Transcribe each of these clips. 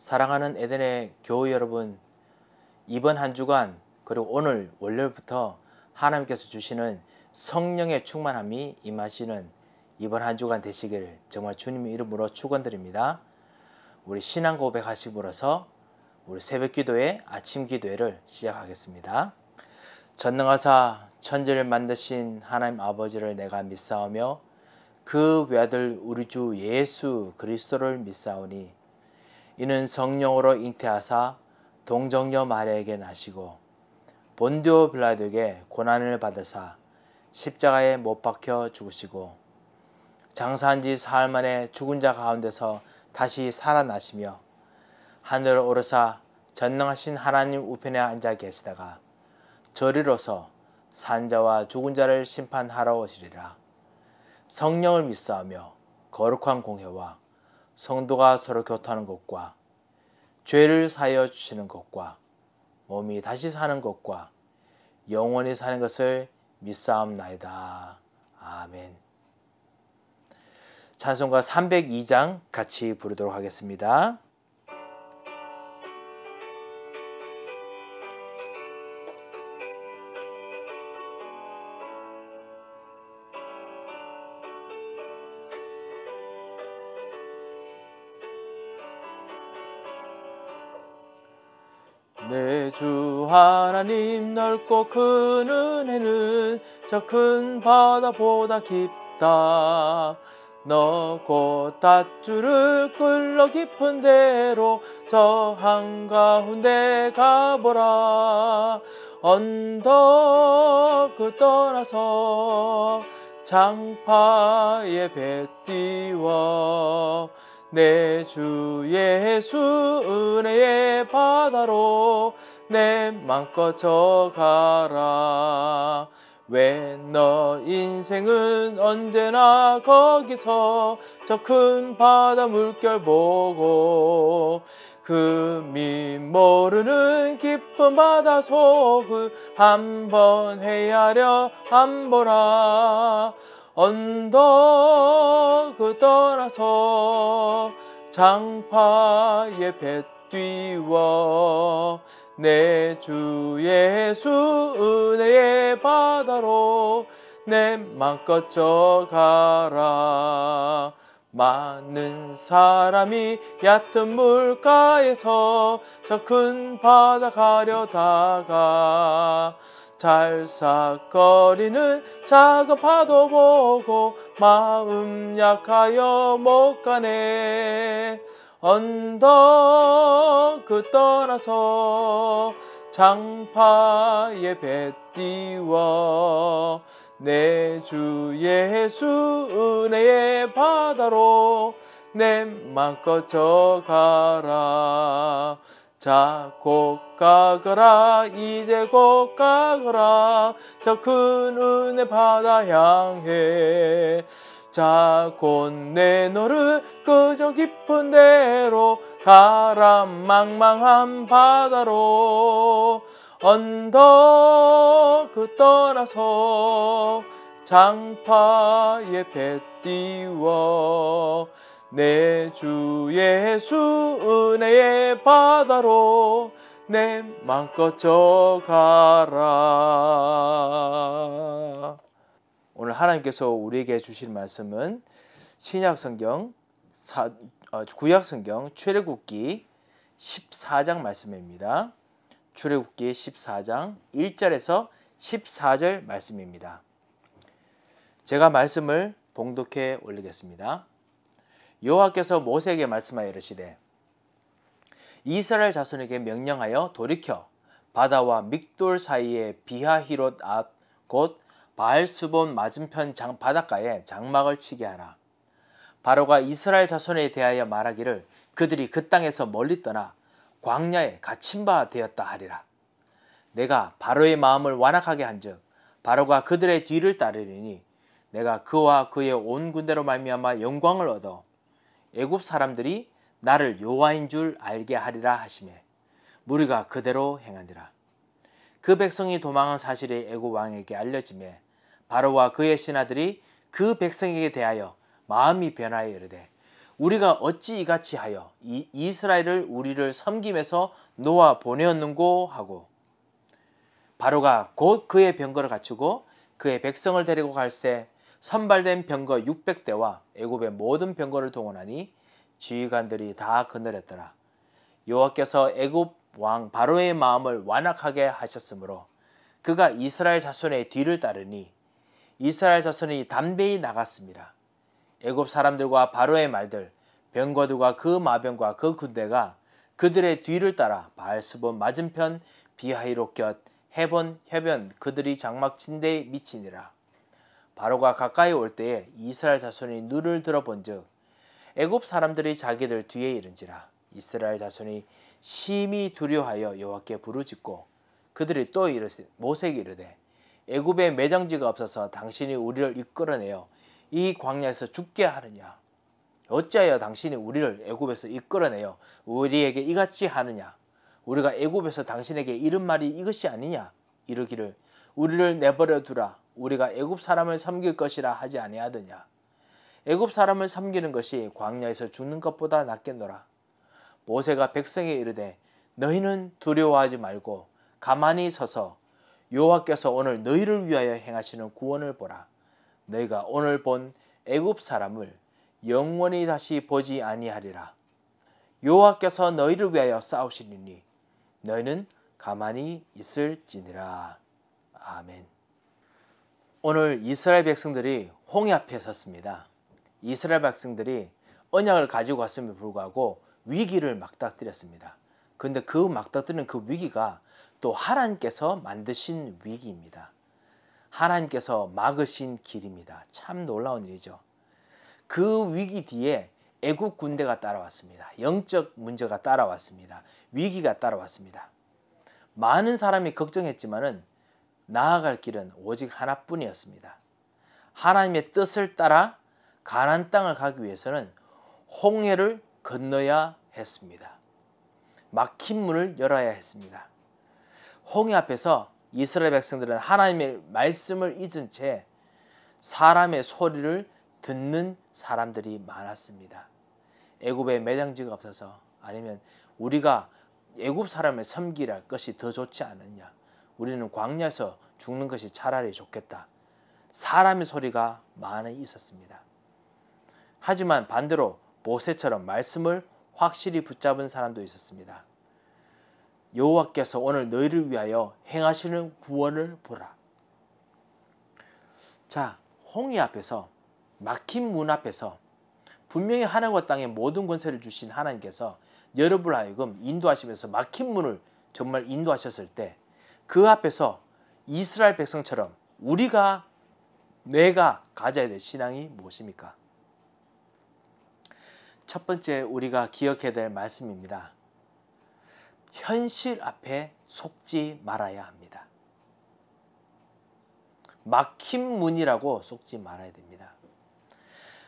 사랑하는 에덴의 교우 여러분, 이번 한 주간 그리고 오늘 월요일부터 하나님께서 주시는 성령의 충만함이 임하시는 이번 한 주간 되시길 정말 주님의 이름으로 축원드립니다. 우리 신앙 고백하시고서 우리 새벽 기도회, 아침 기도회를 시작하겠습니다. 전능하사 천지를 만드신 하나님 아버지를 내가 믿사오며 그 외아들 우리 주 예수 그리스도를 믿사오니 이는 성령으로 잉태하사 동정녀 마리아에게 나시고 본디오 빌라도에게 고난을 받으사 십자가에 못 박혀 죽으시고 장사한 지 사흘 만에 죽은 자 가운데서 다시 살아나시며 하늘을 오르사 전능하신 하나님 우편에 앉아 계시다가 저리로서 산자와 죽은 자를 심판하러 오시리라. 성령을 믿사오며 거룩한 공회와 성도가 서로 교통하는 것과 죄를 사하여 주시는 것과 몸이 다시 사는 것과 영원히 사는 것을 믿사옵나이다. 아멘. 찬송가 302장 같이 부르도록 하겠습니다. 내 주 하나님 넓고 큰 은혜는 저 큰 바다보다 깊다. 너 곧 닷줄을 끌러 깊은 데로 저 한가운데 가보라. 언덕 떠나서 장파에 배 띄워 내 주 예수 은혜의 바다로 내 맘껏 져가라. 왜 너 인생은 언제나 거기서 저 큰 바다 물결 보고 금이 모르는 깊은 바다 속을 한번 헤아려 안 보라. 언덕 떠나서 장파에 배 띄워 내 주 예수 은혜의 바다로 내 맘껏 져가라. 많은 사람이 얕은 물가에서 저 큰 바다 가려다가 잘삭거리는 작은 파도 보고 마음 약하여 못 가네. 언덕 떠나서 장파에 배 띄워 내 주 예수 은혜의 바다로 내 맘껏 져가라. 자 곧 가거라 이제 곧 가거라 저 큰 은혜 바다 향해. 자 곧 내 너를 그저 깊은 데로 가라. 망망한 바다로 언덕 떠나서 장파에 배 띄워 내 주 예수 은혜의 바다로 내 맘껏 져가라. 오늘 하나님께서 우리에게 주실 말씀은 신약성경 구약성경 출애굽기 14장 말씀입니다. 출애굽기 14장 1절에서 14절 말씀입니다. 제가 말씀을 봉독해 올리겠습니다. 여호와께서 모세에게 말씀하여 이르시되 이스라엘 자손에게 명령하여 돌이켜 바다와 믹돌 사이의 비하히롯 앞 곧 바알스본 맞은편 바닷가에 장막을 치게 하라. 바로가 이스라엘 자손에 대하여 말하기를 그들이 그 땅에서 멀리 떠나 광야에 갇힌 바 되었다 하리라. 내가 바로의 마음을 완악하게 한즉 바로가 그들의 뒤를 따르리니 내가 그와 그의 온 군대로 말미암아 영광을 얻어 애굽 사람들이 나를 여호와인 줄 알게 하리라 하시매 무리가 그대로 행하니라. 그 백성이 도망한 사실이 애굽 왕에게 알려지매 바로와 그의 신하들이 그 백성에게 대하여 마음이 변하여 이르되 우리가 어찌 이같이 하여 이스라엘을 우리를 섬김에서 놓아 보내었는고 하고 바로가 곧 그의 병거를 갖추고 그의 백성을 데리고 갈새 선발된 병거 600대와 애굽의 모든 병거를 동원하니 지휘관들이 다 거느렸더라. 여호와께서 애굽 왕 바로의 마음을 완악하게 하셨으므로 그가 이스라엘 자손의 뒤를 따르니 이스라엘 자손이 담대히 나갔습니다. 애굽 사람들과 바로의 말들, 병거들과 그 마병과 그 군대가 그들의 뒤를 따라 바알스본 맞은편 비하이롯곁 해본 해변 그들이 장막 진대에 미치니라. 바로가 가까이 올 때에 이스라엘 자손이 눈을 들어본즉 애굽 사람들이 자기들 뒤에 이른지라. 이스라엘 자손이 심히 두려워하여 여호와께 부르짖고 그들이 또 모세에게 이르되 애굽에 매장지가 없어서 당신이 우리를 이끌어내어 이 광야에서 죽게 하느냐. 어찌하여 당신이 우리를 애굽에서 이끌어내어 우리에게 이같이 하느냐. 우리가 애굽에서 당신에게 이른 말이 이것이 아니냐. 이르기를 우리를 내버려 두라. 우리가 애굽 사람을 섬길 것이라 하지 아니하더냐. 애굽 사람을 섬기는 것이 광야에서 죽는 것보다 낫겠노라. 모세가 백성에 이르되 너희는 두려워하지 말고 가만히 서서 여호와께서 오늘 너희를 위하여 행하시는 구원을 보라. 너희가 오늘 본 애굽 사람을 영원히 다시 보지 아니하리라. 여호와께서 너희를 위하여 싸우시리니 너희는 가만히 있을지니라. 아멘. 오늘 이스라엘 백성들이 홍해 앞에 섰습니다. 이스라엘 백성들이 언약을 가지고 왔음에도 불구하고 위기를 맞닥뜨렸습니다. 그런데 그 맞닥뜨리는 그 위기가 또 하나님께서 만드신 위기입니다. 하나님께서 막으신 길입니다. 참 놀라운 일이죠. 그 위기 뒤에 애국 군대가 따라왔습니다. 영적 문제가 따라왔습니다. 위기가 따라왔습니다. 많은 사람이 걱정했지만은 나아갈 길은 오직 하나뿐이었습니다. 하나님의 뜻을 따라 가나안 땅을 가기 위해서는 홍해를 건너야 했습니다. 막힌 문을 열어야 했습니다. 홍해 앞에서 이스라엘 백성들은 하나님의 말씀을 잊은 채 사람의 소리를 듣는 사람들이 많았습니다. 애굽에 매장지가 없어서 아니면 우리가 애굽 사람을 섬기라 것이 더 좋지 않느냐. 우리는 광야에서 죽는 것이 차라리 좋겠다. 사람의 소리가 많이 있었습니다. 하지만 반대로 모세처럼 말씀을 확실히 붙잡은 사람도 있었습니다. 여호와께서 오늘 너희를 위하여 행하시는 구원을 보라. 자, 홍해 앞에서 막힌 문 앞에서 분명히 하늘과 땅의 모든 권세를 주신 하나님께서 여러분을 하여금 인도하시면서 막힌 문을 정말 인도하셨을 때 그 앞에서 이스라엘 백성처럼 내가 가져야 될 신앙이 무엇입니까? 첫 번째 우리가 기억해야 될 말씀입니다. 현실 앞에 속지 말아야 합니다. 막힌 문이라고 속지 말아야 됩니다.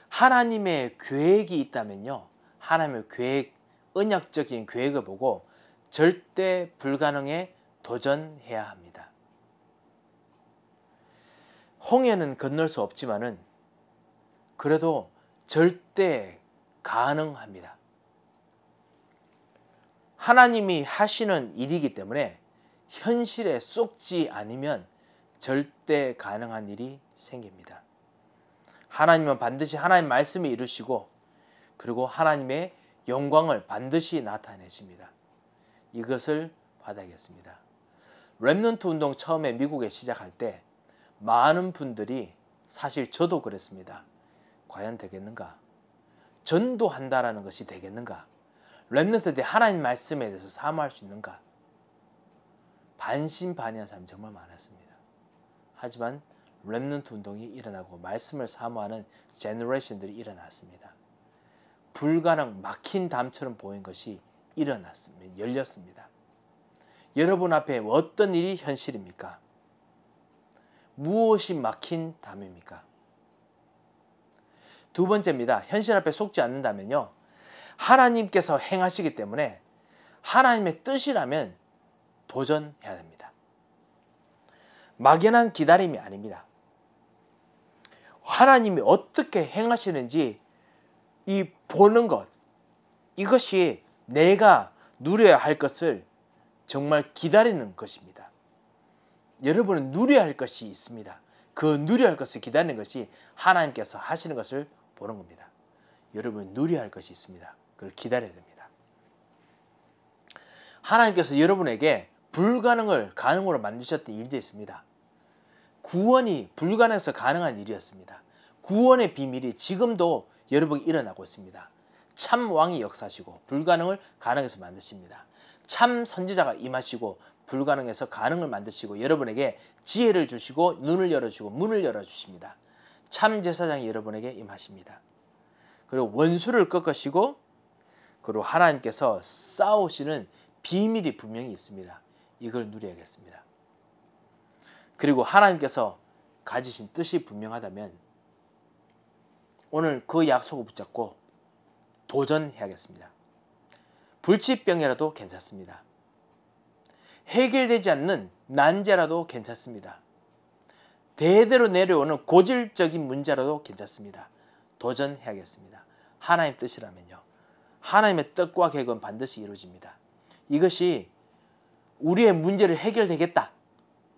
하나님의 계획이 있다면요. 하나님의 계획, 언약적인 계획을 보고 절대 불가능에 도전해야 합니다. 홍해는 건널 수 없지만은 그래도 절대 가능합니다. 하나님이 하시는 일이기 때문에 현실에 쏙지 않으면 절대 가능한 일이 생깁니다. 하나님은 반드시 하나님 말씀을 이루시고 그리고 하나님의 영광을 반드시 나타내십니다. 이것을 받아야겠습니다. 렘넌트 운동 처음에 미국에 시작할 때 많은 분들이 사실 저도 그랬습니다. 과연 되겠는가? 전도한다라는 것이 되겠는가? 렘넌트 때 하나님 말씀에 대해서 사모할 수 있는가? 반신반의한 사람이 정말 많았습니다. 하지만 렘넌트 운동이 일어나고 말씀을 사모하는 제너레이션들이 일어났습니다. 불가능 막힌 담처럼 보인 것이 일어났습니다. 열렸습니다. 여러분 앞에 어떤 일이 현실입니까? 무엇이 막힌 담입니까? 두 번째입니다. 현실 앞에 속지 않는다면요. 하나님께서 행하시기 때문에 하나님의 뜻이라면 도전해야 됩니다. 막연한 기다림이 아닙니다. 하나님이 어떻게 행하시는지 이 보는 것, 이것이 내가 누려야 할 것을 정말 기다리는 것입니다. 여러분은 누려야 할 것이 있습니다. 그 누려야 할 것을 기다리는 것이 하나님께서 하시는 것을 보는 겁니다. 여러분은 누려야 할 것이 있습니다. 그걸 기다려야 됩니다. 하나님께서 여러분에게 불가능을 가능으로 만드셨던 일도 있습니다. 구원이 불가능해서 가능한 일이었습니다. 구원의 비밀이 지금도 여러분이 일어나고 있습니다. 참 왕이 역사하시고 불가능을 가능해서 만드십니다. 참 선지자가 임하시고 불가능해서 가능을 만드시고 여러분에게 지혜를 주시고 눈을 열어주시고 문을 열어주십니다. 참 제사장이 여러분에게 임하십니다. 그리고 원수를 꺾으시고 그리고 하나님께서 싸우시는 비밀이 분명히 있습니다. 이걸 누려야겠습니다. 그리고 하나님께서 가지신 뜻이 분명하다면 오늘 그 약속을 붙잡고 도전해야겠습니다. 불치병이라도 괜찮습니다. 해결되지 않는 난제라도 괜찮습니다. 대대로 내려오는 고질적인 문제라도 괜찮습니다. 도전해야겠습니다. 하나님 뜻이라면요. 하나님의 뜻과 계획은 반드시 이루어집니다. 이것이 우리의 문제를 해결되겠다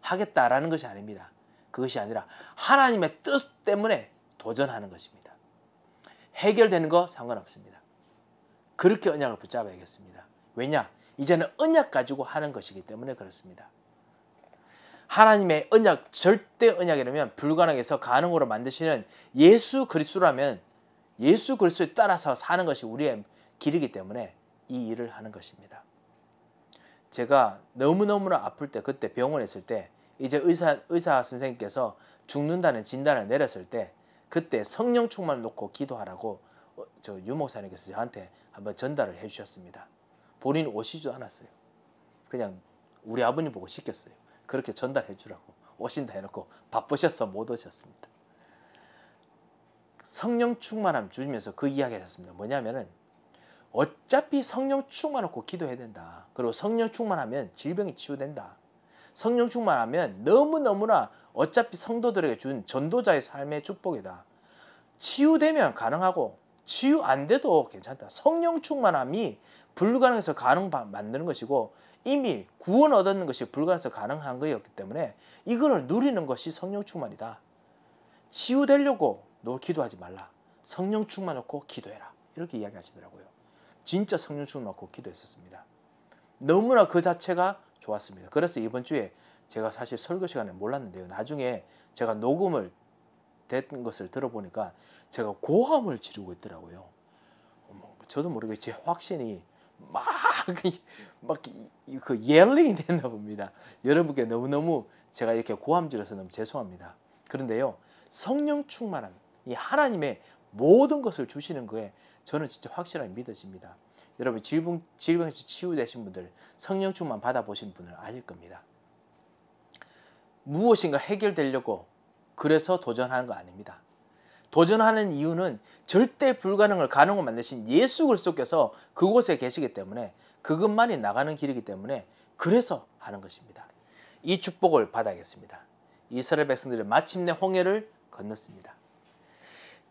하겠다라는 것이 아닙니다. 그것이 아니라 하나님의 뜻 때문에 도전하는 것입니다. 해결되는 거 상관없습니다. 그렇게 언약을 붙잡아야겠습니다. 왜냐? 이제는 언약 가지고 하는 것이기 때문에 그렇습니다. 하나님의 언약, 절대 언약이라면 불가능해서 가능으로 만드시는 예수 그리스도라면 예수 그리스도에 따라서 사는 것이 우리의 길이기 때문에 이 일을 하는 것입니다. 제가 너무너무나 아플 때, 그때 병원에 있을 때 이제 의사 선생님께서 죽는다는 진단을 내렸을 때 그때 성령 충만을 놓고 기도하라고 저 유목사님께서 저한테 한번 전달을 해주셨습니다. 본인 오시지도 않았어요. 그냥 우리 아버님 보고 시켰어요. 그렇게 전달해 주라고 오신다 해놓고 바쁘셔서 못 오셨습니다. 성령 충만함 주시면서 그 이야기 하셨습니다. 뭐냐면은 어차피 성령 충만 놓고 기도해야 된다. 그리고 성령 충만하면 질병이 치유된다. 성령 충만하면 너무너무나 어차피 성도들에게 준 전도자의 삶의 축복이다. 치유되면 가능하고 치유 안 돼도 괜찮다. 성령 충만함이 불가능해서 가능 만드는 것이고 이미 구원 얻는 것이 불가능해서 가능한 거였기 때문에 이거를 누리는 것이 성령 충만이다. 치유되려고 너 기도하지 말라. 성령 충만 놓고 기도해라. 이렇게 이야기하시더라고요. 진짜 성령 충만 놓고 기도했었습니다. 너무나 그 자체가 좋았습니다. 그래서 이번 주에 제가 사실 설교 시간에 몰랐는데요. 나중에 제가 녹음을 된 것을 들어보니까 제가 고함을 지르고 있더라고요. 저도 모르게 제 확신이 막 그 옐링이 됐나 봅니다. 여러분께 너무너무 제가 이렇게 고함 질러서 너무 죄송합니다. 그런데요. 성령 충만함, 이 하나님의 모든 것을 주시는 거에 저는 진짜 확실하게 믿어집니다. 여러분 질병에서 치유되신 분들, 성령 충만 받아보신 분들 아실 겁니다. 무엇인가 해결되려고 그래서 도전하는 거 아닙니다. 도전하는 이유는 절대 불가능을 가능으로 만드신 예수 그리스도께서 그곳에 계시기 때문에 그것만이 나가는 길이기 때문에 그래서 하는 것입니다. 이 축복을 받아야겠습니다. 이스라엘 백성들이 마침내 홍해를 건넜습니다.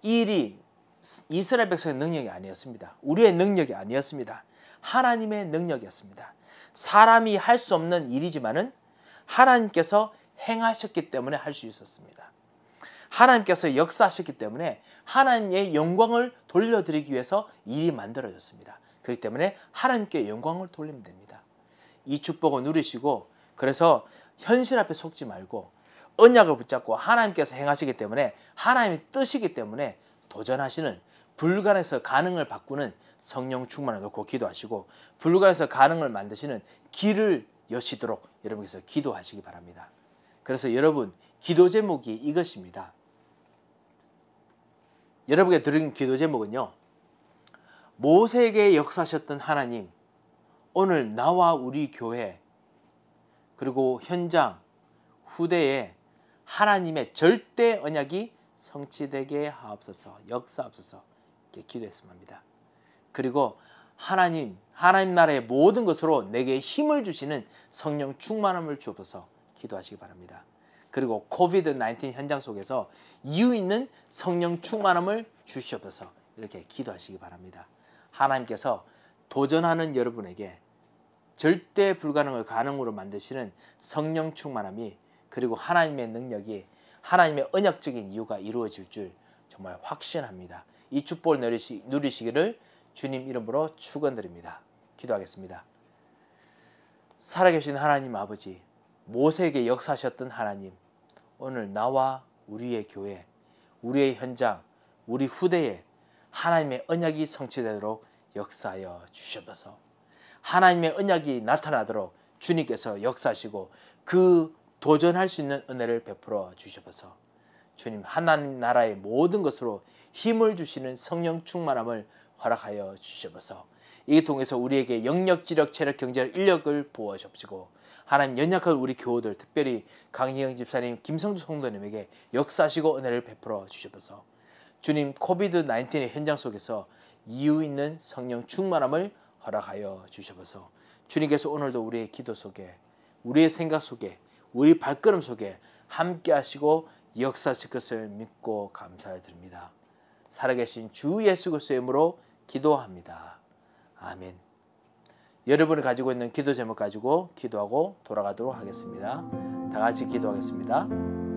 이 일이 이스라엘 백성의 능력이 아니었습니다. 우리의 능력이 아니었습니다. 하나님의 능력이었습니다. 사람이 할 수 없는 일이지만은 하나님께서 행하셨기 때문에 할 수 있었습니다. 하나님께서 역사하셨기 때문에 하나님의 영광을 돌려드리기 위해서 일이 만들어졌습니다. 그렇기 때문에 하나님께 영광을 돌리면 됩니다. 이 축복을 누리시고 그래서 현실 앞에 속지 말고 언약을 붙잡고 하나님께서 행하시기 때문에 하나님의 뜻이기 때문에 도전하시는 불가능해서 가능을 바꾸는 성령 충만을 놓고 기도하시고 불가능해서 가능을 만드시는 길을 여시도록 여러분께서 기도하시기 바랍니다. 그래서 여러분 기도 제목이 이것입니다. 여러분께 드린 기도 제목은요. 모세에게 역사하셨던 하나님, 오늘 나와 우리 교회 그리고 현장 후대에 하나님의 절대 언약이 성취되게 하옵소서, 역사하옵소서 이렇게 기도했으면 합니다. 그리고 하나님 나라의 모든 것으로 내게 힘을 주시는 성령 충만함을 주옵소서 기도하시기 바랍니다. 그리고 코비드-19 현장 속에서 이유 있는 성령 충만함을 주시옵소서 이렇게 기도하시기 바랍니다. 하나님께서 도전하는 여러분에게 절대 불가능을 가능으로 만드시는 성령 충만함이, 그리고 하나님의 능력이, 하나님의 언약적인 이유가 이루어질 줄 정말 확신합니다. 이 축복을 누리시기를 주님 이름으로 축원드립니다. 기도하겠습니다. 살아계신 하나님 아버지, 모세에게 역사하셨던 하나님, 오늘 나와 우리의 교회, 우리의 현장, 우리 후대에 하나님의 언약이 성취되도록 역사하여 주셔서 하나님의 언약이 나타나도록 주님께서 역사하시고 그 도전할 수 있는 은혜를 베풀어 주셔서 주님, 하나님 나라의 모든 것으로 힘을 주시는 성령 충만함을 허락하여 주셔서 이 통해서 우리에게 영력, 지력, 체력, 경제력, 인력을 부어 주시고 하나님 연약한 우리 교우들, 특별히 강희영 집사님, 김성주 성도님에게 역사하시고 은혜를 베풀어 주셔서 주님, 코비드-19의 현장 속에서 이유 있는 성령 충만함을 허락하여 주셔서 주님께서 오늘도 우리의 기도 속에, 우리의 생각 속에, 우리 발걸음 속에 함께 하시고 역사하실 것을 믿고 감사를 드립니다. 살아계신 주 예수 그리스도의 이름으로 기도합니다. 아멘. 여러분이 가지고 있는 기도 제목 가지고 기도하고 돌아가도록 하겠습니다. 다 같이 기도하겠습니다.